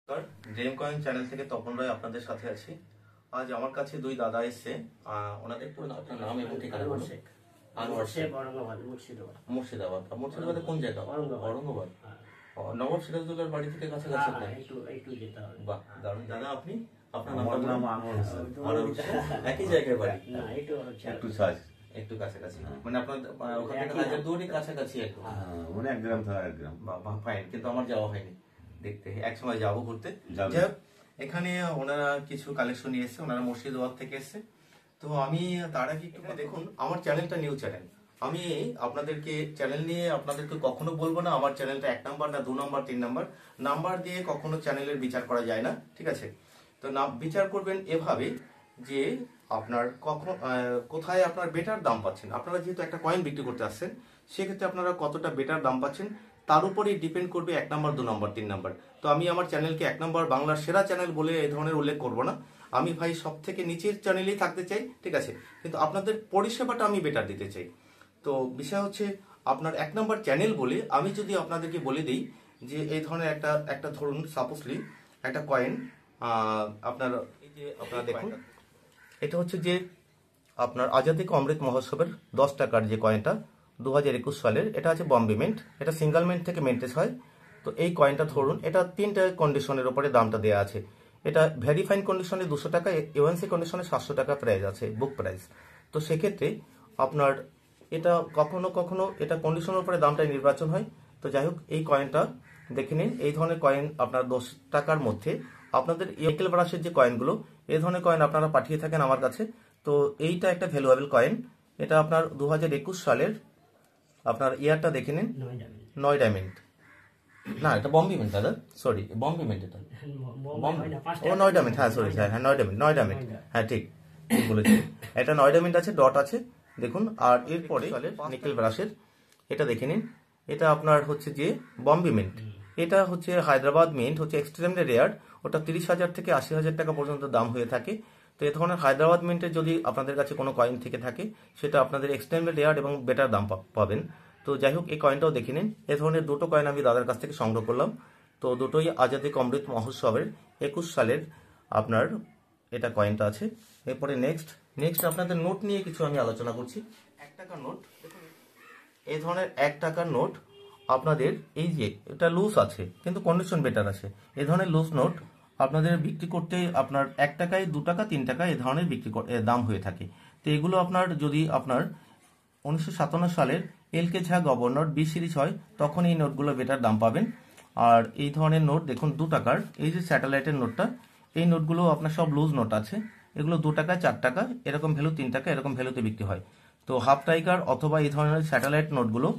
Dream coin channel থেকে তপন রায় আপনাদের সাথে আছি। আজ আমার কাছে দুই দাদা এসছে। ওনাদের পুরো আপনার নাম এবং ঠিকানা বলুন। আনোয়ার শেখ, মুর্শিদাবাদ। মুর্শিদাবাদে কোন জায়গা? औरंगाबाद। নবাব সিরাজউদ্দৌলার বাড়ি থেকে কাছাকাছি। বাহ, দারুণ। দাদা আপনি? আপনার নাম? আনোয়ার হোসেন। একই জায়গায় বাড়ি? একটু কাছাকাছি। মানে আপনার ওখান থেকে হাজারদুয়ারি কাছাকাছি একটু। মানে 1 গ্রাম থেকে 1 গ্রাম। বাহ, ফাইন। কিন্তু আমার যাওয়া হয়নি দেখতে, এক সময় যাবো ঘুরতে। এখানে ওনারা কিছু কালেকশন নিয়ে এসছে, ওনারা মুর্শিদাবাদ থেকে এসছে। তো আমি তার আগে একটু দেখুন, আমার চ্যানেলটা নিউ চ্যানেল। আমি আপনাদেরকে চ্যানেল নিয়ে আপনাদেরকে কখনো বলবো না আমার চ্যানেলটা 1 নাম্বার না 2 নাম্বার 3 নাম্বার। নাম্বার দিয়ে কখনো চ্যানেলের বিচার করা যায় না, ঠিক আছে? তো বিচার করবেন এভাবে যে আপনার কোথায় আপনার বেটার দাম পাচ্ছেন। আপনারা যেহেতু একটা কয়েন বিক্রি করতে আসছেন, সেক্ষেত্রে আপনারা কতটা বেটার দাম পাচ্ছেন তার উপরেই ডিপেন্ড করবে 1 নাম্বার 2 নাম্বার 3 নাম্বার। তো আমি আমার চ্যানেলকে 1 নাম্বার বাংলার সেরা চ্যানেল বলে এই ধরনের উল্লেখ করব না। আমি ভাই সব থেকে নিচের চ্যানেলেই থাকতে চাই, ঠিক আছে? কিন্তু আপনাদের পরিষেবাটা আমি বেটার দিতে চাই। তো বিষয় হচ্ছে আপনার 1 নাম্বার চ্যানেল বলে আমি যদি আপনাদেরকে বলে দিই যে এই ধরনের একটা ধরুন সাপোজলি একটা কয়েন আপনার এই যে আপনারা দেখুন, এটা হচ্ছে যে আপনার আজাদি কা অমৃত মহোৎসবের 10 টাকার যে কয়েনটা 2021 সালের, এটা আছে বম্বে মিন্ট। এটা সিঙ্গেল মিন্ট থেকে মেন্টেস হয়। তো এই কয়েনটা ধরুন, এটা 3টা কন্ডিশনের উপরে দামটা দেওয়া আছে। এটা ভেরিফাইন কন্ডিশনে 200 টাকা, এওএনসি কন্ডিশনে 700 টাকা প্রাইস আছে, বুক প্রাইস। তো সেক্ষেত্রে আপনার এটা কখনো কখনো এটা কন্ডিশনের উপরে দামটা নির্বাচন হয়। তো যাই হোক, এই কয়েনটা দেখে নিন। এই ধরনের কয়েন আপনার 10 টাকার মধ্যে আপনাদের একেল ব্রাশের যে কয়েনগুলো, এই ধরনের কয়েন আপনারা পাঠিয়ে থাকেন আমার কাছে। তো এইটা একটা ভ্যালুয়েবল কয়েন। এটা আপনার 2021 সালের, আপনার ইয়ারটা দেখে নিন। 9 ডায়মন্ড না, এটা বম্বে মিন্ট দাদা, সরি বম্বে মিন্ট। এটা ও 9 ডায়মন্ড, হ্যাঁ সরি, হ্যাঁ 9 ডায়মন্ড, হ্যাঁ ঠিক বলেছি। এটা 9 ডায়মন্ড আছে, ডট আছে দেখুন। আর এরপরে নিকেল ব্রাশের এটা দেখে নিন। এটা আপনার হচ্ছে যে বম্বে মিন্ট। এটা হচ্ছে হায়দ্রাবাদ মিন্ট, হচ্ছে এক্সট্রিমলি রেয়ার। ওটা 30,000 থেকে 80,000 টাকা পর্যন্ত দাম হয়ে থাকে। তো এই ধরনের হায়দ্রাবাদ মিন্টের যদি আপনাদের কাছে কোনো কয়েন থেকে থাকে, সেটা আপনাদের এক্সট্রিমলি রেয়ার এবং বেটার দাম পাবেন। তো যাই হোক, এই কয়েনটাও দেখে নিন। এ ধরনের দুটো কয়েন আমি দাদার কাছ থেকে সংগ্রহ করলাম। তো দুটোই আজাদি কা অমৃত মহোৎসবের 21 সালের আপনার এটা কয়েনটা আছে। এরপরে নেক্সট আপনাদের নোট নিয়ে কিছু আমি আলোচনা করছি। 1 টাকার নোট, এই ধরনের 1 টাকার নোট আপনাদের এই যে এটা লুজ আছে কিন্তু কন্ডিশন বেটার আছে। এই ধরনের লুজ নোট আপনাদের বিক্রি করতে আপনার 1 টাকায় 2 টাকা 3 টাকা এই ধরনের দাম হয়ে থাকে। তো এগুলো আপনার যদি আপনার 1957 সালের এলকে ঝা গভর্নর বি সিরিজ হয়, তখন এই নোটগুলো বেটার দাম পাবেন। আর এই ধরনের নোট দেখুন 2 টাকার, এই যে স্যাটেলাইটের নোটটা, এই নোটগুলো আপনার সব লুজ নোট আছে। এগুলো 2 টাকা 4 টাকা এরকম ভ্যালু, 3 টাকা এরকম ভ্যালুতে বিক্রি হয়। তো হাফ টাইগার অথবা এই ধরনের স্যাটেলাইট নোটগুলো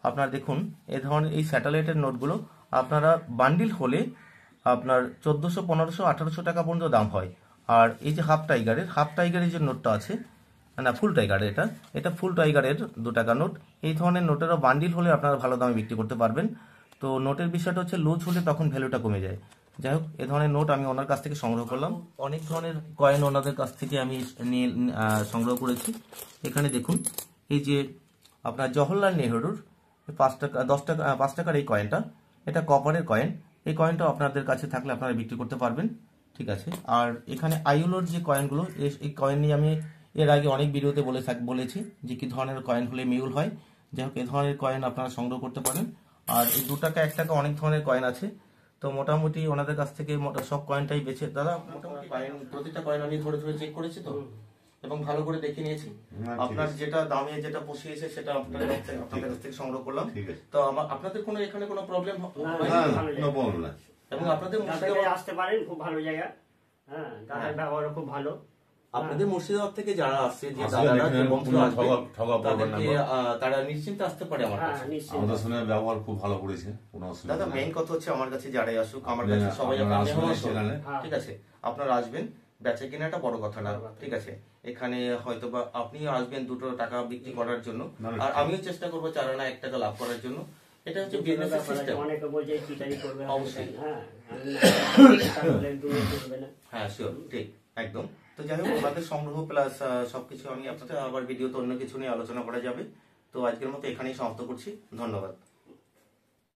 আপনার দেখুন, এই ধরনের এই স্যাটেলাইটের নোটগুলো আপনারা বান্ডিল হলে আপনার 1400, 1500, 1800 টাকা পর্যন্ত দাম হয়। আর এই যে হাফ টাইগারের যে নোটটা আছে, না ফুল টাইগারের, এটা ফুল টাইগারের 2 টাকা নোট। এই ধরনের নোটেরও বান্ডিল হলে আপনারা ভালো দামে বিক্রি করতে পারবেন। তো নোটের বিষয়টা হচ্ছে লুজ হলে তখন ভ্যালুটা কমে যায়। যাই হোক, এ ধরনের নোট আমি ওনার কাছ থেকে সংগ্রহ করলাম। অনেক ধরনের কয়েন ওনাদের কাছ থেকে আমি নিয়ে সংগ্রহ করেছি। এখানে দেখুন, এই যে আপনার জওহরলাল নেহরুর 5 টাকা 10 টাকা 5 টাকার এই কয়েনটা, এটা কপারের কয়েন। এই কয়েনটা আপনাদের কাছে থাকলে আপনারা বিক্রি করতে পারবেন, ঠিক আছে? আর এখানে আইউলোর যে কয়েনগুলো, এই কয়েন নিয়ে আমি এর আগে অনেক ভিডিওতে বলেছি যে কি ধরনের কয়েন হলে মিউল হয়। যাই হোক, এই ধরনের কয়েন আপনারা সংগ্রহ করতে পারেন। আর এই 2 টাকা 1 টাকা অনেক ধরনের কয়েন আছে। তো মোটামুটি ওনাদের কাছ থেকে সব কয়েনটাই বেছে দাদা, মোটামুটি প্রতিটা কয়েন আমি ধরে ধরে চেক করেছি তো, এবং ভালো করে দেখে নিয়েছি। আপনার যেটা দামে যেটা পোষিয়েছে সেটা আপনাদের কাছ থেকে সংগ্রহ করলাম। তো আপনাদের কোনো এখানে কোনো প্রবলেম না, এবং আপনাদের আসতে পারেন, খুব ভালো জায়গা। হ্যাঁ, দাদার ব্যবহার খুব ভালো। আপনাদের মুর্শিদাবাদ থেকে যারা আসছে, যে তারা নিশ্চিন্তে আসতে পারে আমার কাছে। আমাদের সঙ্গে ব্যবহার খুব ভালো করেছে, কোনো অসুবিধা দাদা মেইন কথা হচ্ছে আমার কাছে যারাই আসুক, আমার কাছে সবাই ঠিক আছে। আপনারা আসবেন, বেচা কেনাটা বড় কথা না, ঠিক আছে? এখানে হয়তো বা আপনিও আসবেন 2 টাকা বিক্রি করার জন্য, আর আমিও চেষ্টা করবো 4 আনা 1 টাকা লাভ করার জন্য। এটা হচ্ছে বিজনেস সিস্টেম। অনেকে বলছে চিটারি করবে, অবশ্যই, হ্যাঁ শিওর, ঠিক একদম। তো যাই হোক, আমাদের সংগ্রহ প্লাস সবকিছু আমি আপনাদের আবার ভিডিওতে অন্য কিছু নিয়ে আলোচনা করা যাবে। তো আজকের মতো এখানেই সমাপ্ত করছি, ধন্যবাদ।